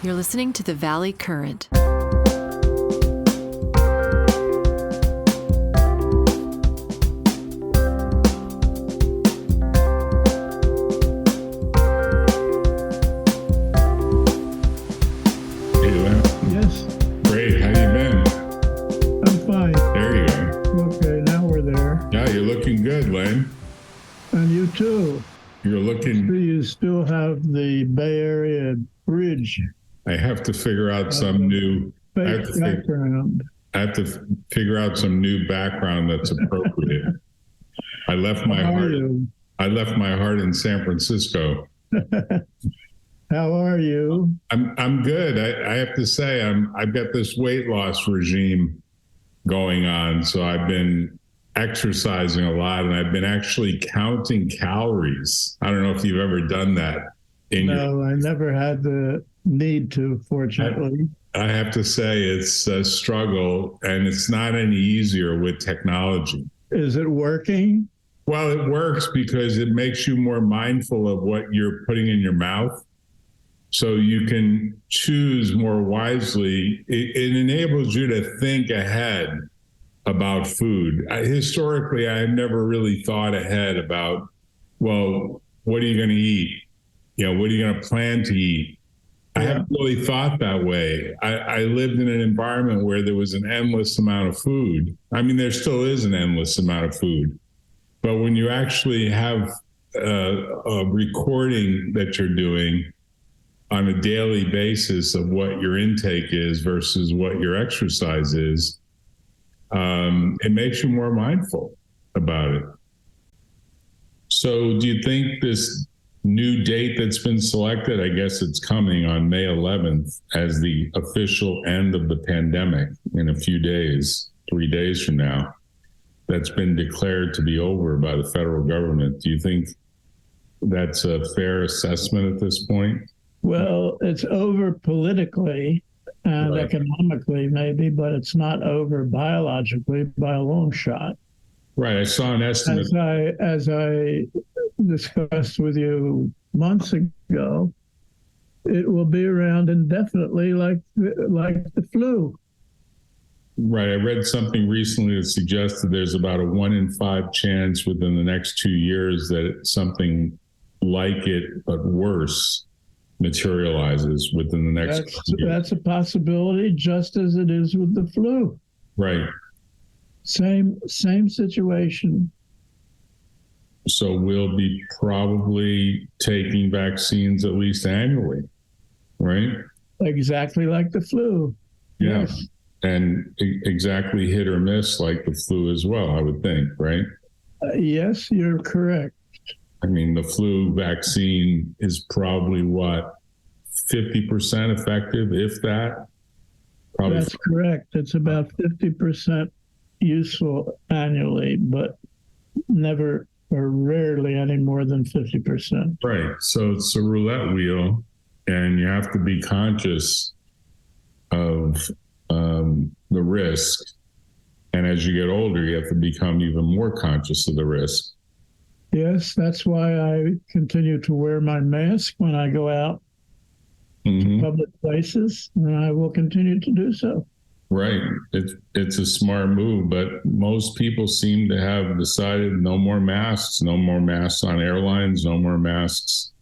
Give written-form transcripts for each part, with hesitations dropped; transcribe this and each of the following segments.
You're listening to the Valley Current. Yes. Great. How you been? I'm fine. There you go. Okay, now we're there. Yeah, you're looking good, Len. And you too. You're looking. You still have the Bay Area Bridge. I have to figure out some new. I have to background. figure out some new background that's appropriate. I left my heart. I left my heart in San Francisco. How are you? I'm good. I have to say I've got this weight loss regime going on, so I've been exercising a lot, and I've been actually counting calories. I don't know if you've ever done that. No, I never had the need to, fortunately. I have to say it's a struggle, and it's not any easier with technology. Is it working? Well, it works because it makes you more mindful of what you're putting in your mouth. So you can choose more wisely. It enables you to think ahead about food. Historically, I have never really thought ahead about, well, what are you going to eat? What are you going to plan to eat? I haven't really thought that way. I lived in an environment where there was an endless amount of food. I mean, there still is an endless amount of food. But when you actually have a recording that you're doing on a daily basis of what your intake is versus what your exercise is, it makes you more mindful about it. So do you think this new date that's been selected, I guess it's coming on May 11th as the official end of the pandemic in a few days, 3 days from now, that's been declared to be over by the federal government. Do you think that's a fair assessment at this point? Well, it's over politically and economically, maybe, but it's not over biologically by a long shot. Right. I saw an estimate. As I discussed with you months ago, it will be around indefinitely, like the flu. Right. I read something recently that suggested there's about a 1 in 5 chance within the next 2 years that something like it, but worse, materializes within the next year. That's a possibility, just as it is with the flu. Right. Same situation. So we'll be probably taking vaccines at least annually, right? Exactly like the flu. Yeah. Yes. And exactly hit or miss like the flu as well, I would think, right? Yes, you're correct. I mean, the flu vaccine is probably 50% effective, if that? Probably. That's correct. It's about 50% useful annually, but never or rarely any more than 50%. Right. So it's a roulette wheel, and you have to be conscious of the risk. And as you get older, you have to become even more conscious of the risk. Yes, that's why I continue to wear my mask when I go out to public places, and I will continue to do so. Right. It's a smart move, but most people seem to have decided no more masks on airlines, no more masks.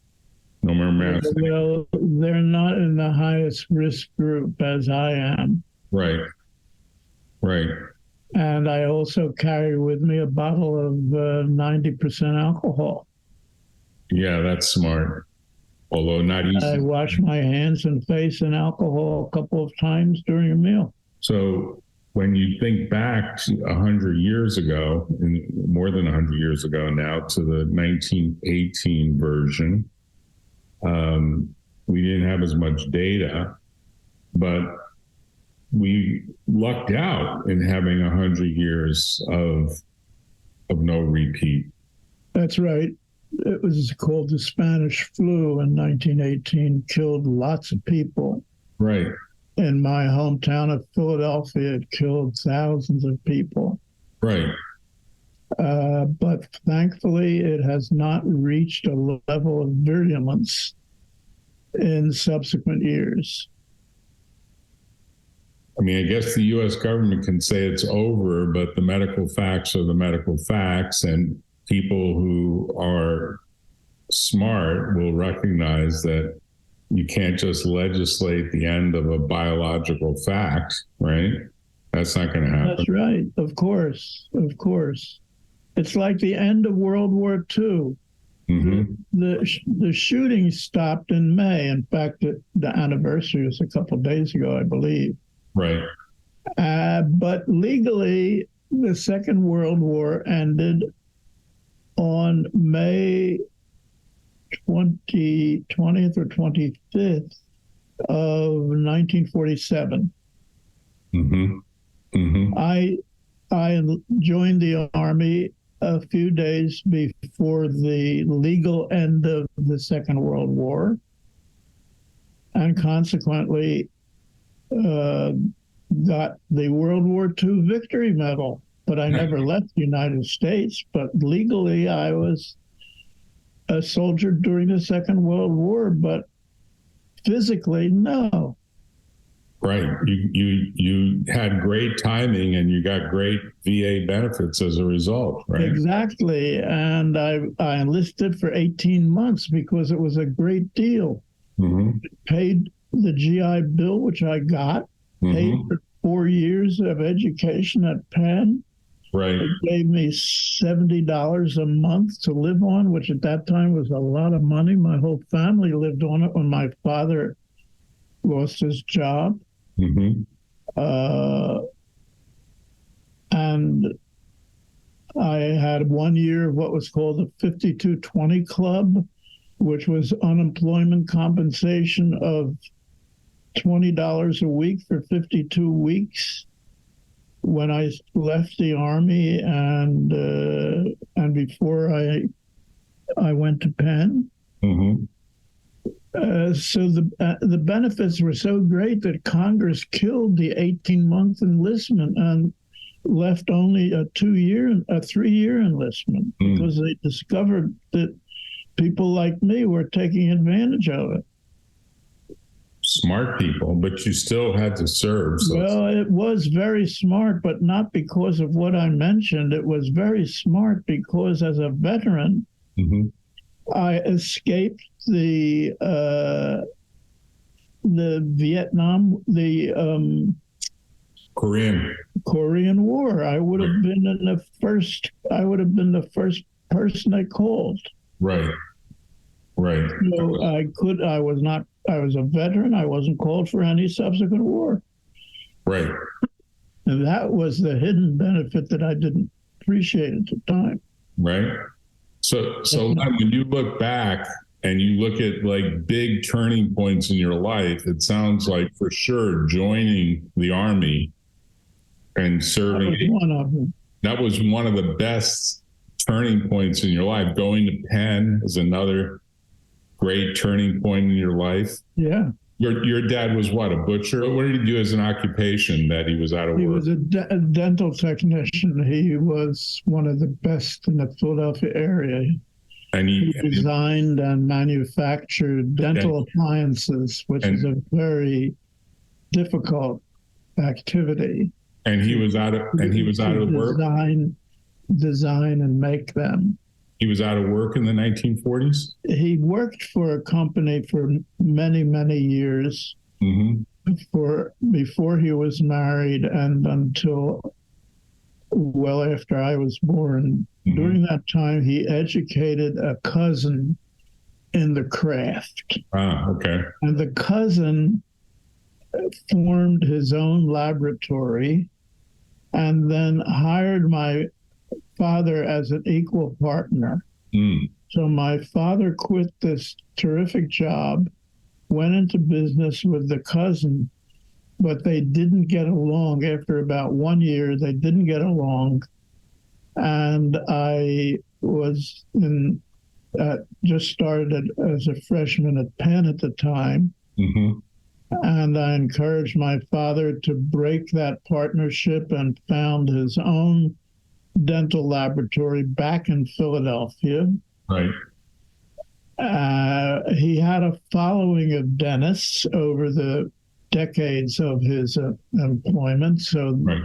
Well, they're not in the highest risk group as I am. Right. And I also carry with me a bottle of 90% alcohol. Yeah, that's smart. Although not easy. I wash my hands and face in alcohol a couple of times during a meal. So when you think back 100 years ago, more than 100 years ago now, to the 1918 version, we didn't have as much data, but we lucked out in having 100 years of no repeat. That's right. It was called the Spanish flu in 1918, killed lots of people. Right. In my hometown of Philadelphia, it killed thousands of people. Right. But thankfully, it has not reached a level of virulence in subsequent years. I mean, I guess the U.S. government can say it's over, but the medical facts are the medical facts, and people who are smart will recognize that you can't just legislate the end of a biological fact, right? That's not going to happen. That's right. Of course. Of course. It's like the end of World War II. Mm-hmm. The shooting stopped in May. In fact, the anniversary was a couple of days ago, I believe. Right. But legally, the Second World War ended on May 20th or 25th of 1947. Mm-hmm. Mm-hmm. I joined the Army a few days before the legal end of the Second World War, and consequently got the World War II Victory Medal. But I never left the United States. But legally, I was a soldier during the Second World War, but physically, no. Right. You had great timing, and you got great VA benefits as a result, right? Exactly. And I enlisted for 18 months because it was a great deal. Mm-hmm. Paid the GI Bill, which I got, Mm-hmm. paid for 4 years of education at Penn. Right. It gave me $70 a month to live on, which at that time was a lot of money. My whole family lived on it when my father lost his job. Mm-hmm. And I had 1 year of what was called the 5220 Club, which was unemployment compensation of $20 a week for 52 weeks when I left the Army and before I went to Penn. Mm-hmm. So the benefits were so great that Congress killed the 18-month enlistment and left only a 3-year enlistment because they discovered that people like me were taking advantage of it. Smart people, but you still had to serve. So well, it was very smart, but not because of what I mentioned. It was very smart because as a veteran, mm-hmm. I escaped the Vietnam, the Korean War. I would have been the first person they called. Right. Right. So I was a veteran. I wasn't called for any subsequent war. Right. And that was the hidden benefit that I didn't appreciate at the time. Right. So when you look back and you look at like big turning points in your life, it sounds like for sure joining the Army and serving. That was one of them. That was one of the best turning points in your life. Going to Penn is another great turning point in your life. Yeah. Your dad was what, a butcher? What did he do as an occupation that he was out of work? He was a dental technician. He was one of the best in the Philadelphia area. And he designed and manufactured dental appliances, which is a very difficult activity. And he was out of work. Design and make them. He was out of work in the 1940s? He worked for a company for many, many years mm-hmm. before he was married and until well after I was born. Mm-hmm. During that time, he educated a cousin in the craft. Ah, okay. And the cousin formed his own laboratory and then hired my father as an equal partner. So my father quit this terrific job, went into business with the cousin, but they didn't get along. After about 1 year, they didn't get along. And I was just started as a freshman at Penn at the time. Mm-hmm. And I encouraged my father to break that partnership and found his own dental laboratory back in Philadelphia. Right. he had a following of dentists over the decades of his employment. So Right.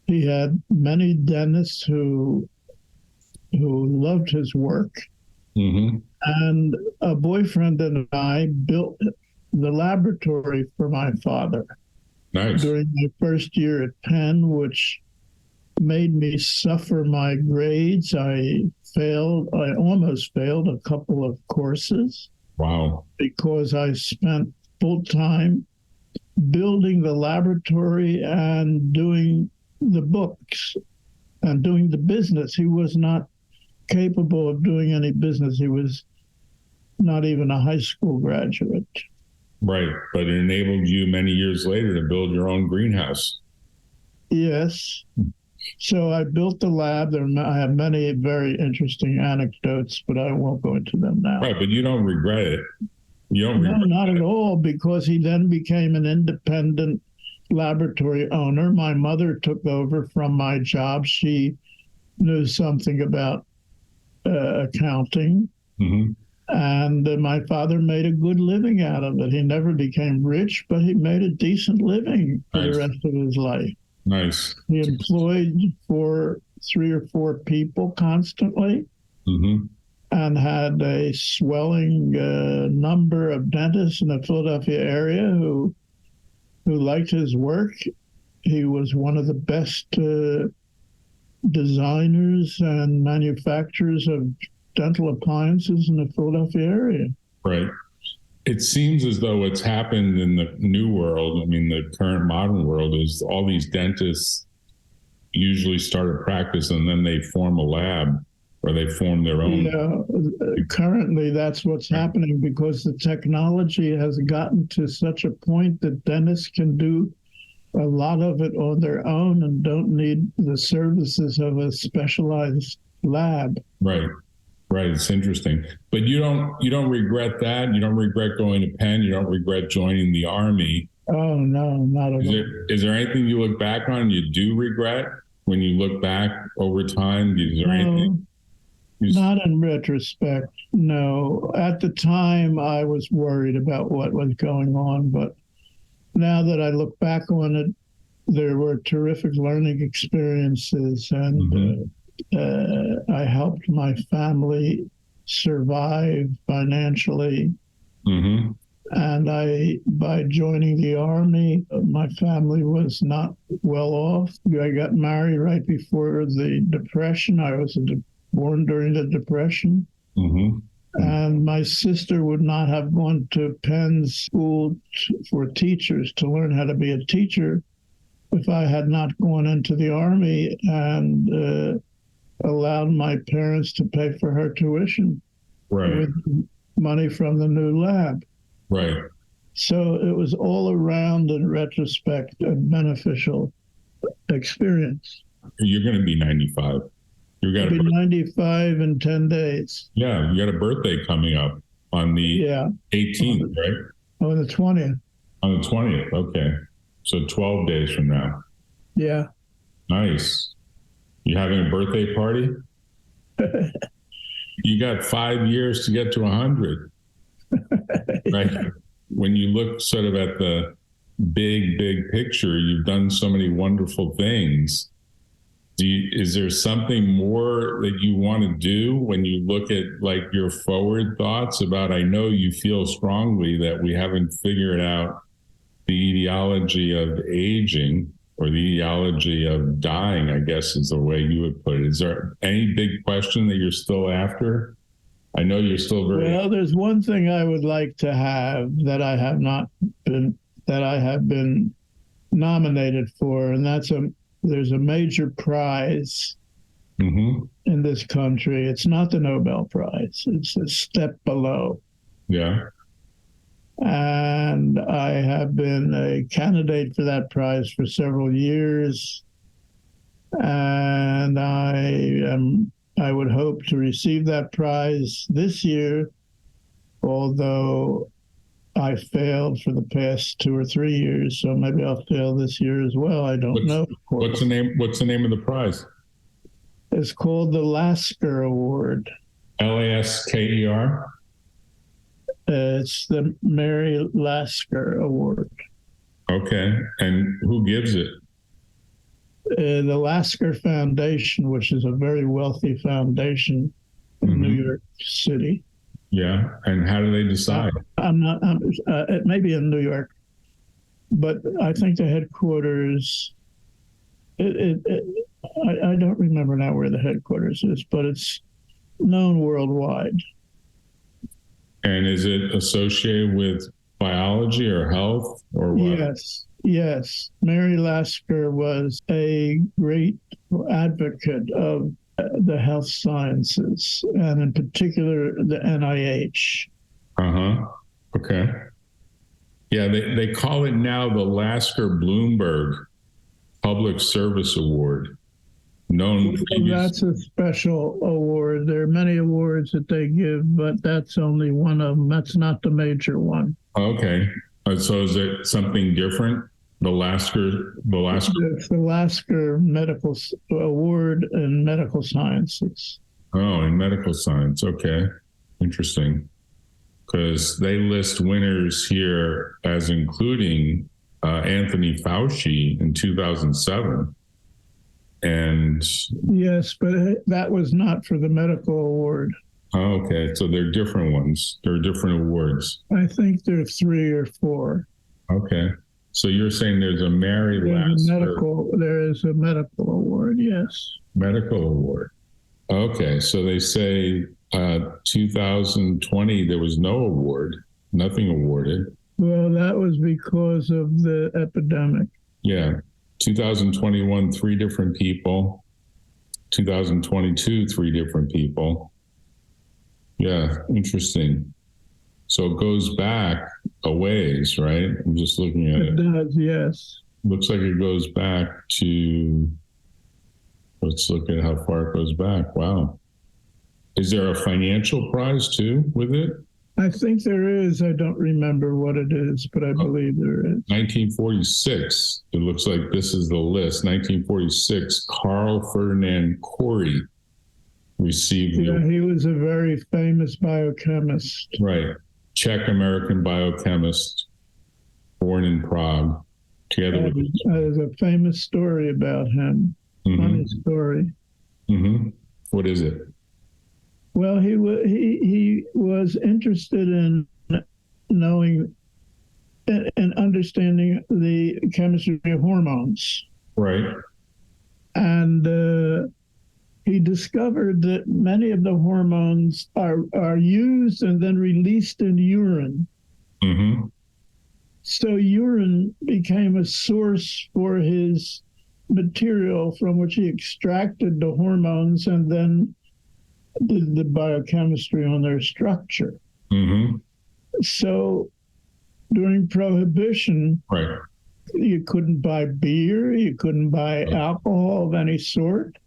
he had many dentists who loved his work. Mm-hmm. And a boyfriend and I built the laboratory for my father. Nice. During my first year at Penn, which made me suffer my grades. I almost failed a couple of courses. Wow. Because I spent full time building the laboratory and doing the books and doing the business. He was not capable of doing any business. He was not even a high school graduate. Right. But it enabled you many years later to build your own greenhouse. Yes. So I built the lab. I have many very interesting anecdotes, but I won't go into them now. Right. But you don't regret it. You don't No, regret not it. at all, because he then became an independent laboratory owner. My mother took over from my job. She knew something about accounting. Mm-hmm. And my father made a good living out of it. He never became rich, but he made a decent living for the rest of his life. Nice. He employed for 3 or 4 people constantly, Mm-hmm. and had a swelling number of dentists in the Philadelphia area who liked his work. He was one of the best designers and manufacturers of dental appliances in the Philadelphia area. Right. It seems as though what's happened in the new world, I mean, the current modern world, is all these dentists usually start a practice and then they form a lab or they form their own. Yeah, currently that's what's happening, because the technology has gotten to such a point that dentists can do a lot of it on their own and don't need the services of a specialized lab. Right. Right. It's interesting. But you don't regret that. You don't regret going to Penn. You don't regret joining the Army. Oh, no, not at all. Is there anything you look back on you do regret when you look back over time? Is there anything? Not in retrospect, no. At the time, I was worried about what was going on, but now that I look back on it, there were terrific learning experiences, and I helped my family survive financially. Mm-hmm. And by joining the Army, my family was not well off. I got married right before the Depression. I was born during the Depression. Mm-hmm. And my sister would not have gone to Penn School for teachers to learn how to be a teacher if I had not gone into the Army and allowed my parents to pay for her tuition with money from the new lab. Right. So it was all around, in retrospect, a beneficial experience. You're going to be 95. I'll be 95 in 10 days. Yeah, you got a birthday coming up on the 18th, right? On the 20th. On the 20th, okay. So 12 days from now. Yeah. Nice. You having a birthday party? You got 5 years to get to 100. Right? When you look sort of at the big picture, you've done so many wonderful things. Is there something more that you want to do when you look at like your forward thoughts about, I know you feel strongly that we haven't figured out the etiology of aging or the etiology of dying, I guess is the way you would put it. Is there any big question that you're still after? I know you're still very... Well, there's one thing I would like to have that I have been nominated for, and there's a major prize in this country. It's not the Nobel Prize. It's a step below. Yeah. And I have been a candidate for that prize for several years. And I would hope to receive that prize this year, although I failed for the past 2 or 3 years, so maybe I'll fail this year as well. I don't know. What's the name of the prize? It's called the Lasker Award. Lasker? It's the Mary Lasker Award. Okay. And who gives it? The Lasker Foundation, which is a very wealthy foundation in New York City. Yeah. And how do they decide? It may be in New York, but I think the headquarters, I don't remember now where the headquarters is, but it's known worldwide. And is it associated with biology or health or what? Yes. Mary Lasker was a great advocate of the health sciences, and in particular, the NIH. Okay. Yeah, they call it now the Lasker Bloomberg Public Service Award. That's a special award. There are many awards that they give, but that's only one of them. That's not the major one. Okay. So is it something different? It's the Lasker Medical Award in medical sciences. Oh, in medical science. Okay. Interesting. Because they list winners here as including Anthony Fauci in 2007. And yes, but that was not for the medical award. Oh, okay. So they're different ones. They're different awards. I think there are 3 or 4. Okay. So you're saying there's a Mary Lasker. There is a medical award, yes. Medical award. Okay. So they say 2020, there was no award, nothing awarded. Well, that was because of the epidemic. Yeah. 2021, 3 different people. 2022, 3 different people. Yeah, interesting. So it goes back a ways, right? I'm just looking at it. It does, yes. Looks like it goes back to, let's look at how far it goes back. Wow. Is there a financial prize too with it? I think there is. I don't remember what it is, but I believe there is. 1946. It looks like this is the list. 1946, Carl Ferdinand Corey received the award. He was a very famous biochemist. Right. Czech-American biochemist, born in Prague. Together with there's a famous story about him. Funny story. What is it? Well, he was interested in knowing and understanding the chemistry of hormones. Right. And he discovered that many of the hormones are used and then released in urine. So urine became a source for his material from which he extracted the hormones and then did the biochemistry on their structure. So during Prohibition, right, you couldn't buy beer, you couldn't buy alcohol of any sort.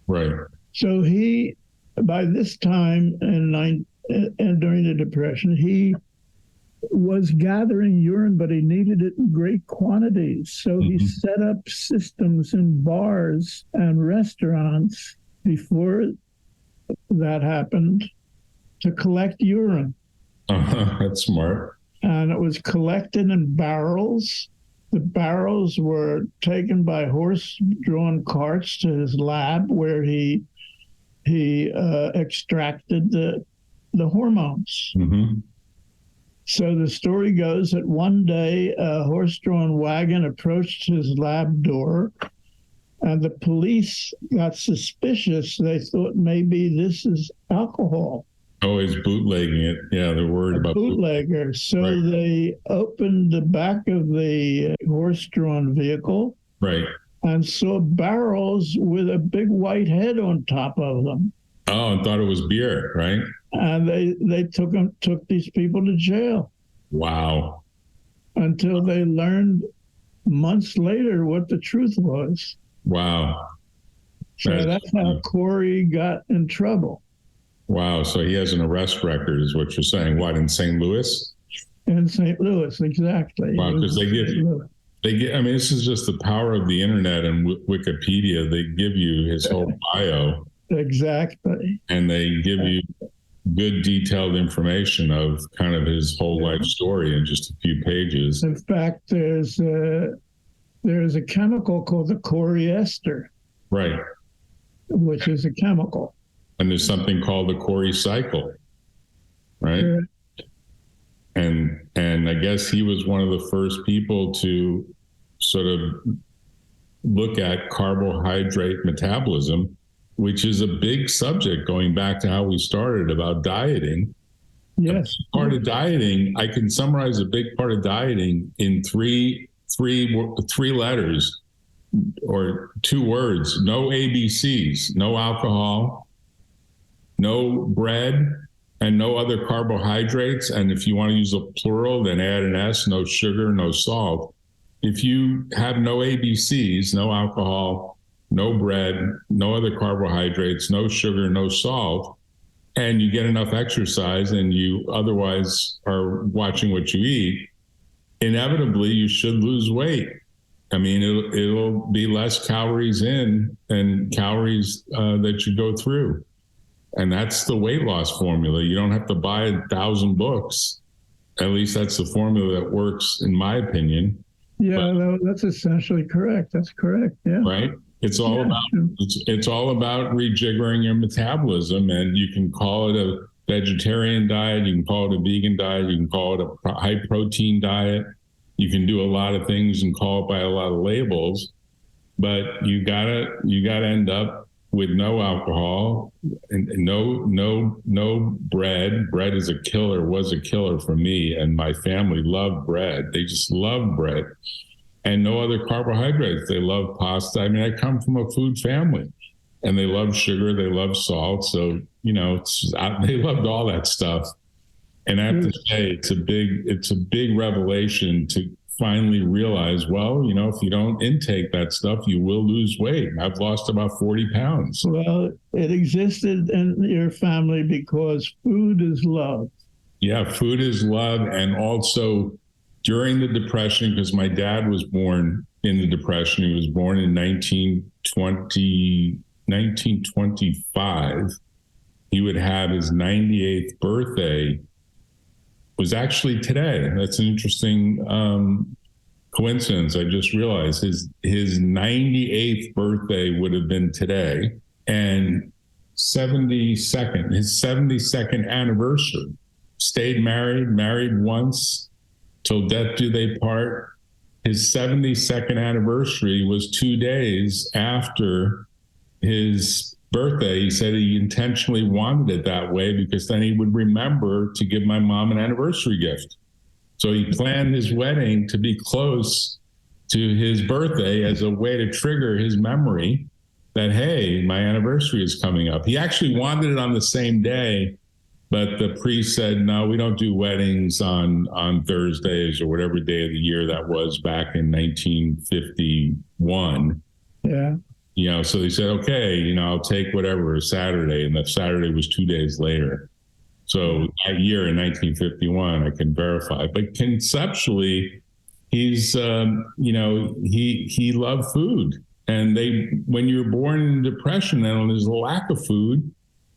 Right. So he, by this time and during the Depression, he was gathering urine, but he needed it in great quantities. So he set up systems in bars and restaurants before that happened to collect urine. That's smart. And it was collected in barrels. The barrels were taken by horse-drawn carts to his lab where he extracted the hormones. So the story goes that one day a horse-drawn wagon approached his lab door, and the police got suspicious. They thought maybe this is alcohol. Oh, he's bootlegging it. Yeah, they're worried about bootlegger. So they opened the back of the horse-drawn vehicle, right, and saw barrels with a big white head on top of them. Oh, and thought it was beer, right? And they took these people to jail. Wow. Until they learned months later what the truth was. Wow. So that's how Corey got in trouble. Wow. So he has an arrest record, is what you're saying. What, in St. Louis? In St. Louis, exactly. Wow, because they get, I mean, this is just the power of the internet and Wikipedia. They give you his whole bio. Exactly. And they give you good detailed information of kind of his whole life story in just a few pages. In fact, there's a chemical called the coriester, Right. which is a chemical. And there's something called the Cori cycle, right? And I guess he was one of the first people to sort of look at carbohydrate metabolism, which is a big subject going back to how we started about dieting. Yes. Part of dieting, I can summarize a big part of dieting in three letters or 2 words: no ABCs, no alcohol, no bread, and no other carbohydrates. And if you want to use a plural, then add an S: no sugar, no salt. If you have no ABCs, no alcohol, no bread, no other carbohydrates, no sugar, no salt, and you get enough exercise and you otherwise are watching what you eat, inevitably you should lose weight. I mean, it'll be less calories in and calories that you go through. And that's the weight loss formula. You don't have to buy 1,000 books. At least that's the formula that works, in my opinion. Yeah, that's essentially correct. That's correct. Yeah. Right. It's all about rejiggering your metabolism, and you can call it a vegetarian diet, you can call it a vegan diet, you can call it a high protein diet. You can do a lot of things and call it by a lot of labels, but you gotta end up with no alcohol and no bread. Bread is a killer, was a killer for me, and my family loved bread. They just loved bread. And no other carbohydrates. They love pasta. I mean, I come from a food family, and they love sugar, they love salt. So, you know, they loved all that stuff. And I have to say, it's a big revelation to finally realize, well, you know, if you don't intake that stuff, you will lose weight. I've lost about 40 pounds. Well, it existed in your family because food is love. Yeah, food is love. And also during the Depression, because my dad was born in the Depression, he was born in 1925. He would have his 98th birthday, was actually today. That's an interesting coincidence. I just realized his 98th birthday would have been today, and his 72nd anniversary. Stayed married once, till death do they part. His 72nd anniversary was 2 days after his birthday. He said he intentionally wanted it that way because then he would remember to give my mom an anniversary gift. So he planned his wedding to be close to his birthday as a way to trigger his memory that, hey, my anniversary is coming up. He actually wanted it on the same day, but the priest said, no, we don't do weddings on Thursdays or whatever day of the year that was back in 1951. Yeah. You know, so they said, okay, you know, I'll take whatever, a Saturday. And that Saturday was 2 days later. So that year in 1951, I can verify. But conceptually, he's, you know, he loved food. And when you're born in depression and there's a lack of food,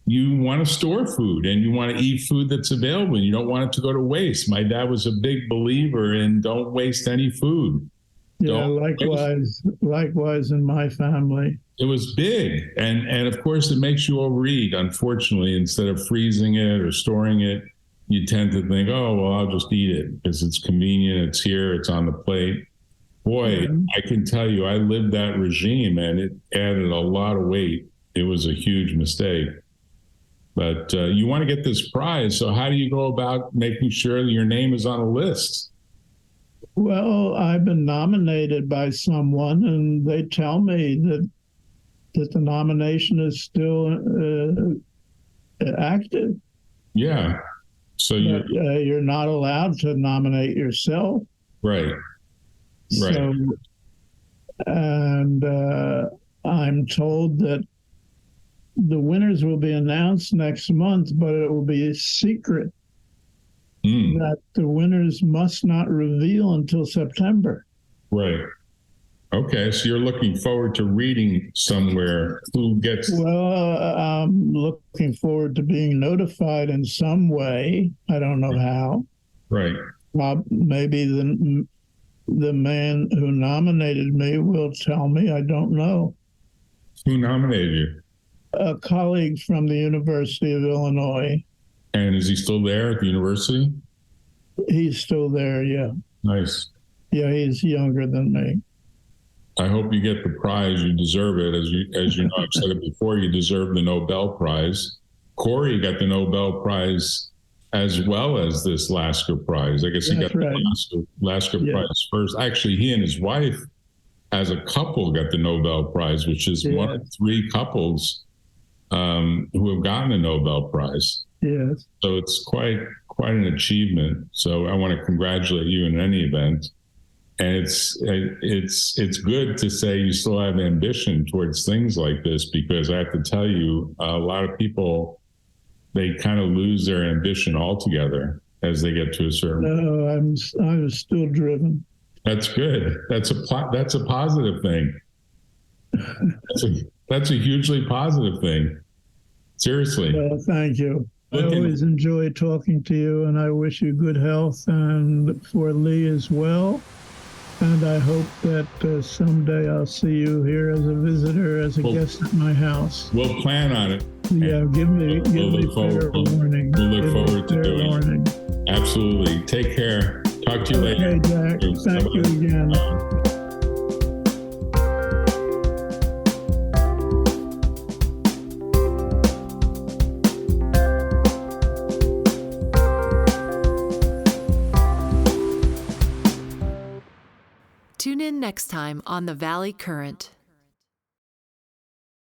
you want to store food and you want to eat food that's available. And you don't want it to go to waste. My dad was a big believer in don't waste any food. Yeah, likewise in my family. It was big. And of course, it makes you overeat. Unfortunately, instead of freezing it or storing it, you tend to think, oh, well, I'll just eat it because it's convenient. It's here. It's on the plate. Boy, I can tell you, I lived that regime and it added a lot of weight. It was a huge mistake. But you want to get this prize. So how do you go about making sure that your name is on a list? Well, I've been nominated by someone, and they tell me that the nomination is still active. Yeah. So you're not allowed to nominate yourself. Right. Right. So, and I'm told that the winners will be announced next month, but it will be a secret. That the winners must not reveal until September. Right. Okay, so you're looking forward to reading somewhere who gets. Well, I'm looking forward to being notified in some way. I don't know how. Right. Maybe the man who nominated me will tell me. I don't know. Who nominated you? A colleague from the University of Illinois. And is he still there at the university? He's still there, yeah. Nice. Yeah, he's younger than me. I hope you get the prize. You deserve it. As you know, I've said it before, you deserve the Nobel Prize. Corey got the Nobel Prize as well as this Lasker Prize. I guess he got the Lasker Prize first. Actually, he and his wife, as a couple, got the Nobel Prize, which is one of 3 couples who have gotten a Nobel Prize. Yes. So it's quite an achievement. So I want to congratulate you in any event. And it's good to say you still have ambition towards things like this, because I have to tell you, a lot of people, they kind of lose their ambition altogether as they get to a certain. No, I'm still driven. That's good. That's a positive thing. That's a hugely positive thing. Seriously. Well, thank you. I always enjoy talking to you, and I wish you good health, and for Lee as well. And I hope that someday I'll see you here as a visitor, as a guest at my house. We'll plan on it. Yeah, give me fair warning. We'll look forward to doing it. Absolutely. Take care. Talk to you later. Okay, Jack. Thank you again. Tune in next time on The Valley Current.